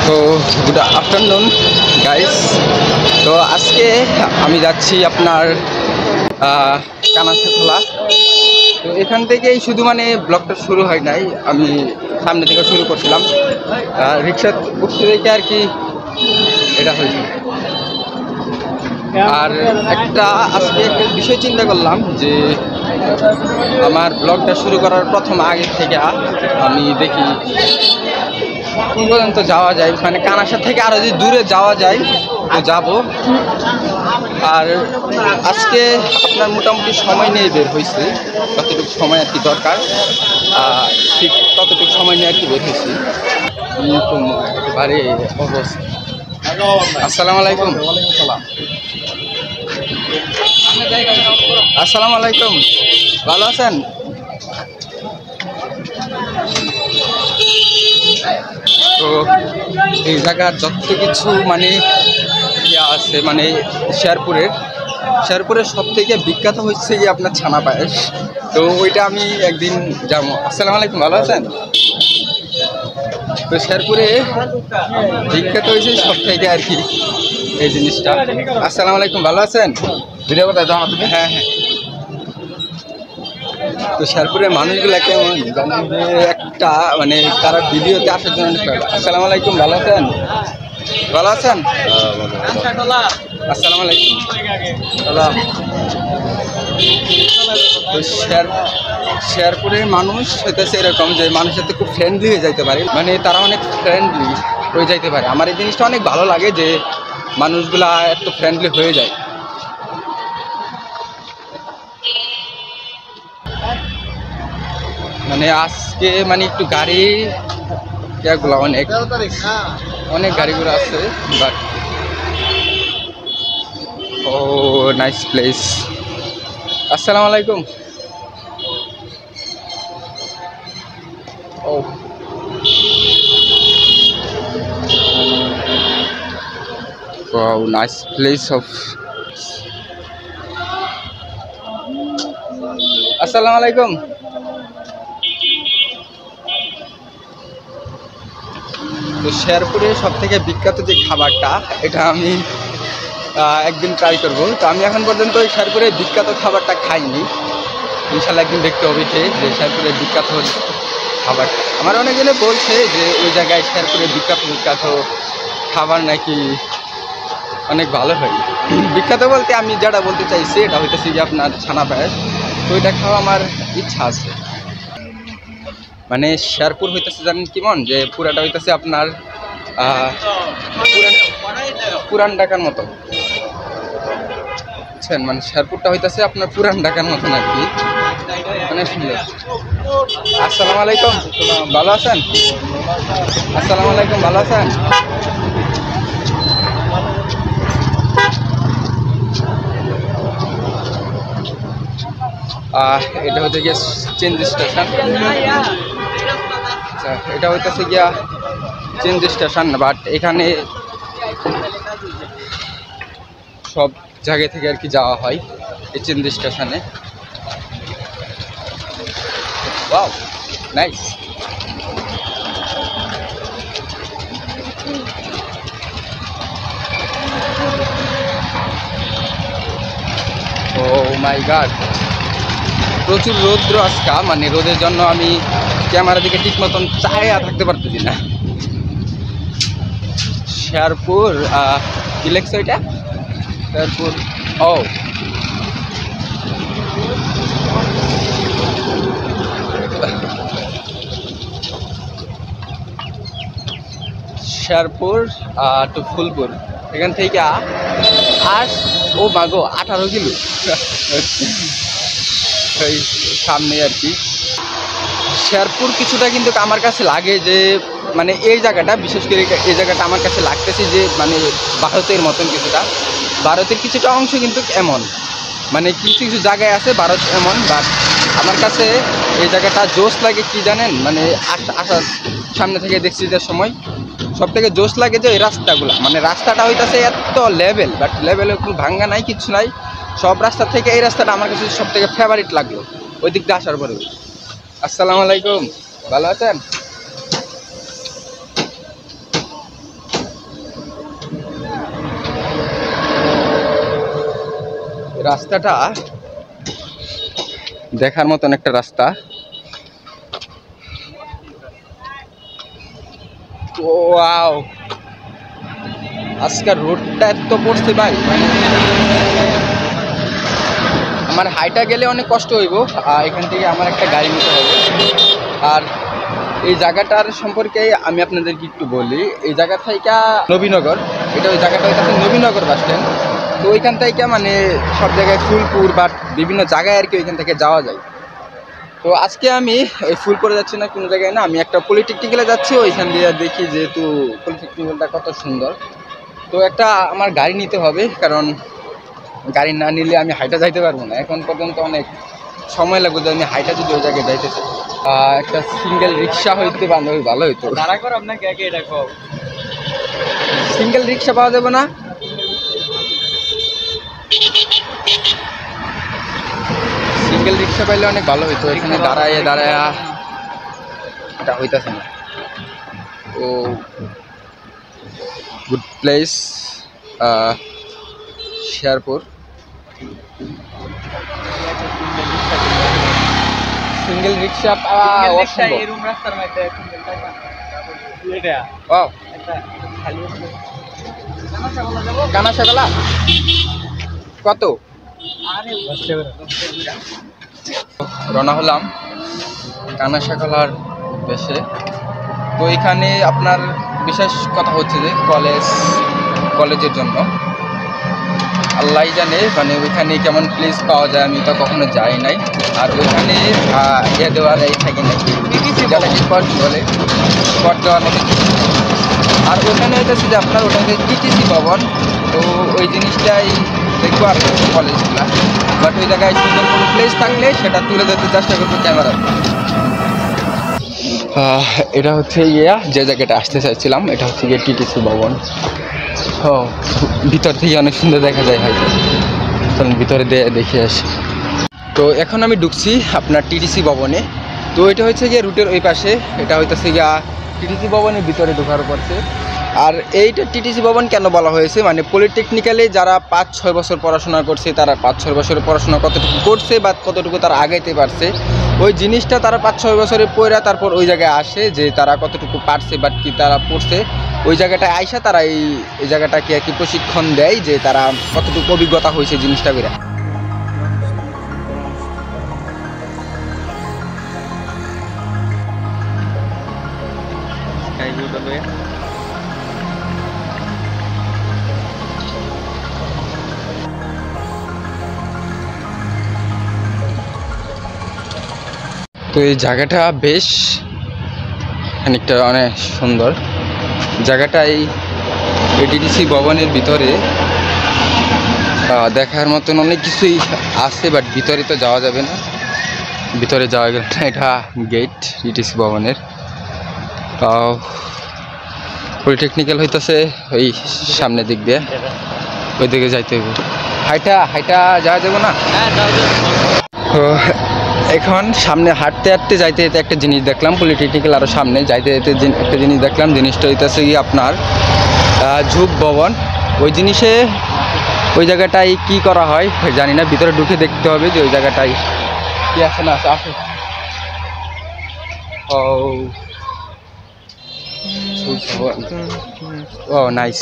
তো good afternoon guys. তো আজকে আমি যাচ্ছি আপনার কানাসাখোলা। তো এখান থেকেই শুধু মানে ব্লগটা শুরু হয় নাই, আমি সামনে থেকে শুরু করছিলাম, রিক্সা বসতে দেখে আর কি এটা হয়েছে। আর একটা আজকে একটা বিষয় চিন্তা করলাম যে আমার ব্লগটা শুরু করার প্রথম আগে থেকে আমি দেখি কোন পর্যন্ত যাওয়া যায়, মানে কানাসা থেকে আরো যদি দূরে যাওয়া যায় তো যাব। আর আজকে আপনার মোটামুটি সময় নিয়ে বের হয়েছে, যতটুকু সময় আর কি দরকার ঠিক ততটুকু সময় নিয়ে আর কি বের হয়েছি। একেবারে অবস্থা। আসসালামু আলাইকুম। আসসালামু আলাইকুম, ভালো আছেন? তো এই জায়গার যত কিছু মানে ইয়া আছে, মানে শেরপুরের সব থেকে বিখ্যাত হচ্ছে কি আপনার ছানা পায়েস। তো ওইটা আমি একদিন যাবো। আসসালামু আলাইকুম, ভালো আছেন? তো শেরপুরে বিখ্যাত হয়েছে সব থেকে আর কি এই জিনিসটা। আসসালামু আলাইকুম, ভালো আছেন? ভিডিও কোথায় যাও তুমি? হ্যাঁ হ্যাঁ। তো শেরপুরের মানুষগুলা কেমন জানেন যে একটা মানে তারা ভিডিওতে আসার জন্য। আসসালামু আলাইকুম, ভালো আছেন? ভালো আছেন? আসসালামু আলাইকুম। তো শেরপুরের মানুষ হইতেছে এরকম যে মানুষের সাথে খুব ফ্রেন্ডলি হয়ে যাইতে পারে, মানে তারা অনেক ফ্রেন্ডলি হয়ে যাইতে পারে। আমার এই জিনিসটা অনেক ভালো লাগে যে মানুষগুলা এত ফ্রেন্ডলি হয়ে যায়। মানে আজকে মানে একটু গাড়ি গুলা অনেক গাড়িগুলো আছে, বাট ও নাইস প্লেস। আসসালামু আলাইকুম। ও wow, nice place of আসসালামু আলাইকুম। তো শেরপুরে সব থেকে বিখ্যাত যে খাবারটা, এটা আমি একদিন ট্রাই করবো। তো আমি এখন পর্যন্ত ওই শেরপুরের বিখ্যাত খাবারটা খাইনি, ইনশাল্লাহ একদিন দেখতে হবে যে শেরপুরের বিখ্যাত খাবার। আমার অনেকজনে বলছে যে ওই জায়গায় শেরপুরের বিখ্যাত খাবার নাকি অনেক ভালো হয়। বিখ্যাত বলতে আমি যেটা বলতে চাইছি এটা হইতেছে যে আপনার ছানা পায়েস। তো ওইটা খাওয়া আমার ইচ্ছা আছে। মানে শেরপুর হইতেছে জানেন কেমন, যে পুরাটা হইতেছে আপনার পুরান ঢাকার মতো, বুঝছেন? মানে শেরপুরটা হইতেছে আপনার পুরান ঢাকার মতন আর কি, অনেক সুন্দর। আসসালামু আলাইকুম, ভালো আছেন? আসসালামু আলাইকুম, ভালো আছেন? এটা হচ্ছে গিয়ে চেঞ্জ স্টেশন। আচ্ছা, এটা হইতেছে গিয়া চেঞ্জ স্টেশন, বাট এখানে সব জায়গা থেকে আর কি যাওয়া হয় এই চেঞ্জ স্টেশনে। Wow, nice. Oh my god, প্রচুর রৌদ্র আজকা, মানে রোদের জন্য আমি ক্যামেরা দিকে ঠিক মতন চায়া থাকতে পারতেছি না। শেরপুর কি লেখছে ওইটা? শেরপুর, ও শেরপুর টু ফুলপুর, এখান থেকে ও মাগো 18 কিলো ওই সামনে আর কি। শেরপুর কিছুটা কিন্তু আমার কাছে লাগে যে মানে এই জায়গাটা, বিশেষ করে এই জায়গাটা আমার কাছে লাগতেছে যে মানে ভারতের মতন কিছুটা, ভারতের কিছুটা অংশ কিন্তু এমন, মানে কিছু কিছু জায়গায় আছে ভারত এমন। বাট আমার কাছে এই জায়গাটা জোশ লাগে কি জানেন, মানে আসার সামনে থেকে দেখছি যে সময় সব থেকে জোশ লাগে যে এই রাস্তাগুলো, মানে রাস্তাটা হইতেছে এত লেভেল, বাট লেভেলে কোনো ভাঙ্গা নাই, কিছু নাই। সব রাস্তা থেকে এই রাস্তাটা আমার কাছে সব থেকে ফেভারিট লাগলো ওই দিকটা আসার পরে। আসসালামু আলাইকুম, ভালো আছেন? রাস্তাটা দেখার মতন একটা রাস্তা। ওয়াও, আজকের রোডটা এত পড়ছে ভাই, আমার হাইটা গেলে অনেক কষ্ট হইব। এখান থেকে আমার একটা গাড়ি নিতে হবে। আর এই জায়গাটার সম্পর্কে আমি আপনাদেরকে একটু বলি। এই জায়গা থেকে নবীনগর, এটা ওই জায়গাটা হচ্ছে নবীনগর বাস স্ট্যান্ড। তো ওইখান থেকে মানে সব জায়গায় ফুলপুর বা বিভিন্ন জায়গায় আর কি ওইখান থেকে যাওয়া যায়। তো আজকে আমি ওই ফুলপুরে যাচ্ছি না, কোনো জায়গায় না, আমি একটা পলিটেকনিক্যালে যাচ্ছি। ওইখান দিয়ে দেখি যেহেতু পলিটেকনিক্যালটা কত সুন্দর। তো একটা আমার গাড়ি নিতে হবে, কারণ গাড়ি না নিলে আমি হাইটা যাইতে পারবো না। এখন পর্যন্ত অনেক সময় লাগবে, আমি হাইটা যদি ওই জায়গায় যাইতে চাই। একটা সিঙ্গেল রিক্সা হইতে ভালো হইতো। সিঙ্গেল রিক্সা পাওয়া যাবে না? সিঙ্গেল রিক্সা পাইলে অনেক ভালো হইতো। এখানে দাঁড়ায় এটা হইতেছে না। ও গুড প্লেস, শেরপুর। সিঙ্গেল রিক্সা কানাশাগলা কত? রওনা হলাম কানাশাগলার দেশে। তো এখানে আপনার বিশেষ কথা হচ্ছে যে কলেজের জন্য আল্লাহ জানে, মানে ওইখানে কেমন প্লেস পাওয়া যায়, আমি তো কখনো যাই নাই। আর ওইখানে ইয়ে দেওয়ার এই থাকে না, স্পট বলে, স্পট দেওয়ার মতো। আর ওখানে হইতেছে যে আপনার ওটাতে টিটিসি ভবন। তো ওই জিনিসটাই দেখবো আর কলেজগুলা। বাট ওই জায়গায় সুন্দর কোনো প্লেস থাকলে সেটা তুলে ধরতে চেষ্টা করবো ক্যামেরা। এটা হচ্ছে যে জায়গাটা আসতে চাইছিলাম, এটা হচ্ছে গিয়ে টিটিসি ভবন। ও ভিতর থেকে অনেক সুন্দর দেখা যায় হয়তো, চলুন ভিতরে দেখে আসি। তো এখন আমি ঢুকছি আপনার টিটিসি ভবনে। তো এটা হচ্ছে গিয়ে রুটের ওই পাশে, এটা হইতেছে গিয়া টিটিসি ভবনের ভিতরে ঢোকার পড়ছে। আর এইটা টিটিসি ভবন কেন বলা হয়েছে, মানে পলিটেকনিক্যালে যারা 5-6 বছর পড়াশোনা করছে, তারা 5-6 বছরের পড়াশোনা কতটুকু করছে বা কতটুকু তারা আগাইতে পারছে, ওই জিনিসটা তারা 5-6 বছরে পড়া তারপর ওই জায়গায় আসে যে তারা কতটুকু পারছে বা কি তারা পড়ছে। ওই জায়গাটায় আইসা তারা এই জায়গাটাকে আর কি প্রশিক্ষণ দেয় যে তারা কতটুকু অভিজ্ঞতা হয়েছে জিনিসটা করে। তো এই জায়গাটা বেশ খানিকটা অনেক সুন্দর। জায়গাটা এই টিটিসি ভবনের ভিতরে দেখার মতন অনেক কিছুই আছে, বাট ভিতরে তো যাওয়া যাবে না, ভিতরে যাওয়া গেল না। এটা গেট টিটিসি ভবনের। পলিটেকনিক্যাল হইতেছে ওই সামনের দিক দিয়ে, ওই দিকে যাইতে হবে। হাইটা যাওয়া যাবে না। তো এখন সামনে হাঁটতে যাইতে একটা জিনিস দেখলাম, পলিটেকনিক্যাল আরও সামনে যাইতে একটা জিনিস দেখলাম। জিনিসটা হইতেছে কি আপনার ঝুঁক ভবন। ওই জায়গাটায় কি করা হয় জানি না, ভিতরে ঢুকে দেখতে হবে যে ওই জায়গাটায় কি আছে না আছে। ও নাইস,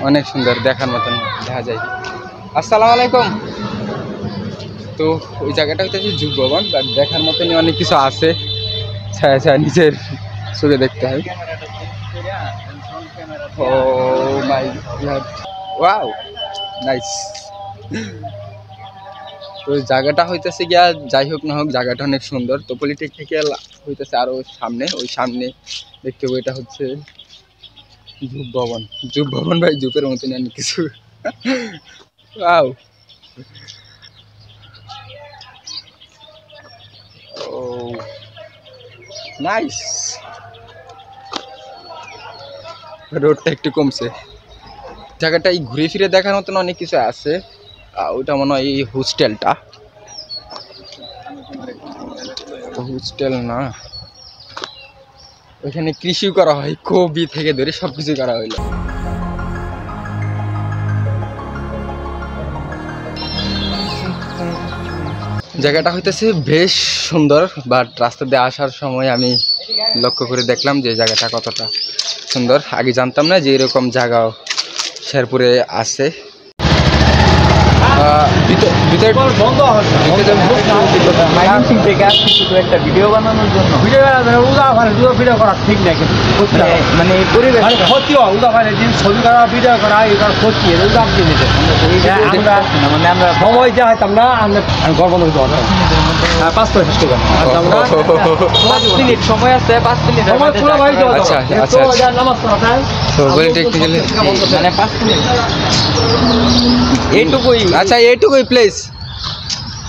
অনেক সুন্দর, দেখার মতন দেখা যায়। আসসালামু আলাইকুম। তো ওই জায়গাটা হচ্ছে যুগ ভবন, বাট দেখার মতনই অনেক কিছু আছে, ছায়া নিজের চোখে দেখতে হয়। ও মাই গড, ওয়াও নাইস। তো জায়গাটা হইতেছে গিয়া যাই হোক না হোক, জায়গাটা অনেক সুন্দর। তো পলিটেকনিক্যাল হইতেছে আরো সামনে, ওই সামনে দেখতে হবে। এটা হচ্ছে যুগ ভবন ভাই, যুগের মতনই অনেক কিছু। ওয়াও, ও নাইস। রোডটা একটু কমছে, জায়গাটা এই ঘুরে ফিরে দেখার মতন অনেক কিছু আছে। ওটা মনে হয় এই হোস্টেলটা, হোস্টেল না, ওইখানে কৃষি করা হয়, কবি থেকে ধরে সবকিছু করা হইলো। জায়গাটা হইতেছে বেশ সুন্দর, বাট রাস্তা দিয়ে আসার সময় আমি লক্ষ্য করে দেখলাম যে জায়গাটা কতটা সুন্দর। আগে জানতাম না যে এরকম জায়গাও শেরপুরে আছে। একটা ভিডিও বানানোর জন্য ভিডিও করা ঠিক না, মানে ক্ষতি হয় ছবি করা ভিডিও করা এবার ক্ষতি মানে আমরা সময় যা হইতাম না, আমরা গর্ব করতে পারতাম। 5 শেষ করে 5 মিনিট সময় আছে, 5 মিনিট আচ্ছা আচ্ছা তো পলিটেকনিক্যালি মানে 5 মিনিট এইটুকুই। আচ্ছা এইটুকুই প্লেস।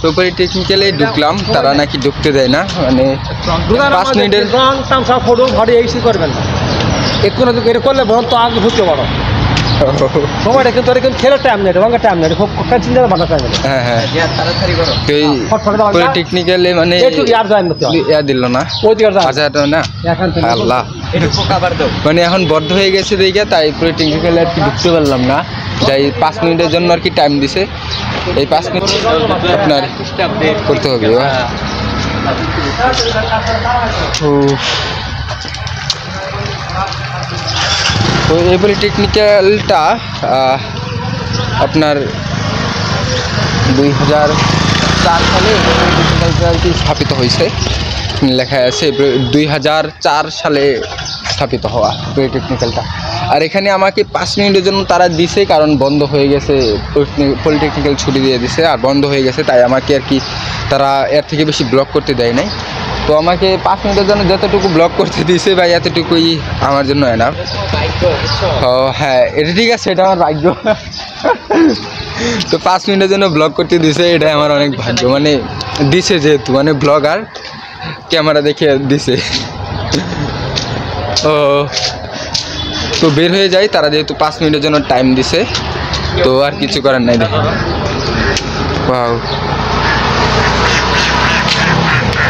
তো পলিটেকনিক্যালে ঢুকলাম, তারা নাকি ঢুকতে দেয় না, মানে 5 মিনিটের ফটো ভাড়ি এই করবেন না, একটু না এটা করলে বরং তো আগে ঢুকতে পারো। সময়টা কিন্তু খেলার টাইম নেই, রঙের টাইম নেই, খুব চিন্তা ভাবনা টাইম নেই। হ্যাঁ হ্যাঁ পলিটেকনিক্যালে মানে ইয়া দিল না, না আল্লাহ মানে এখন বদ্ধ হয়ে গেছে দেখে, তাই পলিটেকনিক্যালে আর কি ঢুকতে পারলাম না। যাই 5 মিনিটের জন্য আর কি টাইম দিছে, এই 5 মিনিট আপনার করতে হবে। তো এই পলিটেকনিক্যালটা আপনার 2004 সালে পলিটেকনিক্যালটি স্থাপিত হয়েছে, লেখা আছে 2004 সালে স্থাপিত হওয়া পলিটেকনিক্যালটা। আর এখানে আমাকে 5 মিনিটের জন্য তারা দিছে, কারণ বন্ধ হয়ে গেছে, পলিটেকনিক্যাল ছুটি দিয়ে দিছে আর বন্ধ হয়ে গেছে, তাই আমাকে আর কি তারা এর থেকে বেশি ব্লক করতে দেয় নাই। তো আমাকে 5 মিনিটের জন্য যতটুকু ব্লক করতে দিয়েছে ভাই, এতটুকুই আমার জন্য এনাফ। ও হ্যাঁ, এটা ঠিক আছে, এটা আমার ভাগ্য। তো 5 মিনিটের জন্য ব্লগ করতে দিছে, এটাই আমার অনেক ভাগ্য, মানে দিছে যেহেতু, মানে ব্লগার ক্যামেরা দেখে দিছে। ও তো বের হয়ে যায় তারা, যেহেতু 5 মিনিটের জন্য টাইম দিছে, তো আর কিছু করার নাই। দেখে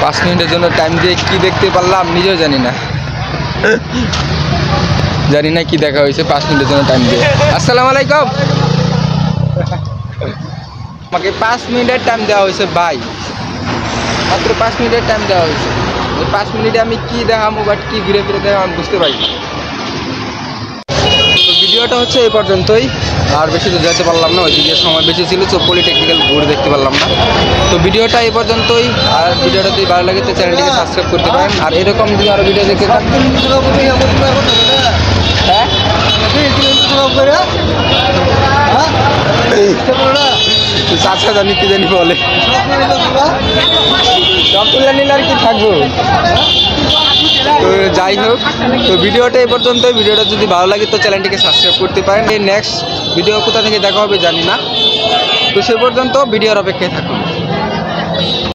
5 মিনিটের জন্য টাইম দিয়ে কি দেখতে পারলাম নিজেও জানি না, কি দেখা হয়েছে 5 মিনিটের জন্য টাইম দিয়ে। আসসালামু আলাইকুম। আমাকে 5 মিনিটের টাইম দেওয়া হয়েছে ভাই, মাত্র 5 মিনিটের টাইম দেওয়া হয়েছে। এই 5 মিনিটে আমি কি দেখাবো, বাট কি ঘুরে ফিরে দেখাবো আমি বুঝতে পারি। তো ভিডিওটা হচ্ছে এই পর্যন্তই, আর বেশি তো যেতে পারলাম না, ওইদিকে সময় বেশি ছিল, তো পলিটেকনিক্যাল ঘুরে দেখতে পারলাম না। তো ভিডিওটা এই পর্যন্তই, আর ভিডিওটা যদি ভালো লাগে তো চ্যানেলটিকে সাবস্ক্রাইব করতে পারেন। আর এরকম যদি আরও ভিডিও দেখতে চান, হ্যাঁ চাচা জানি কি জানি বলে, নিলে আর কি থাকবো। তো যাই হোক, তো ভিডিওটা এই পর্যন্ত। ভিডিওটা যদি ভালো লাগে তো চ্যানেলটিকে সাবস্ক্রাইব করতে পারেন। এই নেক্সট ভিডিও কোথা থেকে দেখা হবে জানি না, তো সে পর্যন্ত ভিডিওর অপেক্ষায় থাকুন।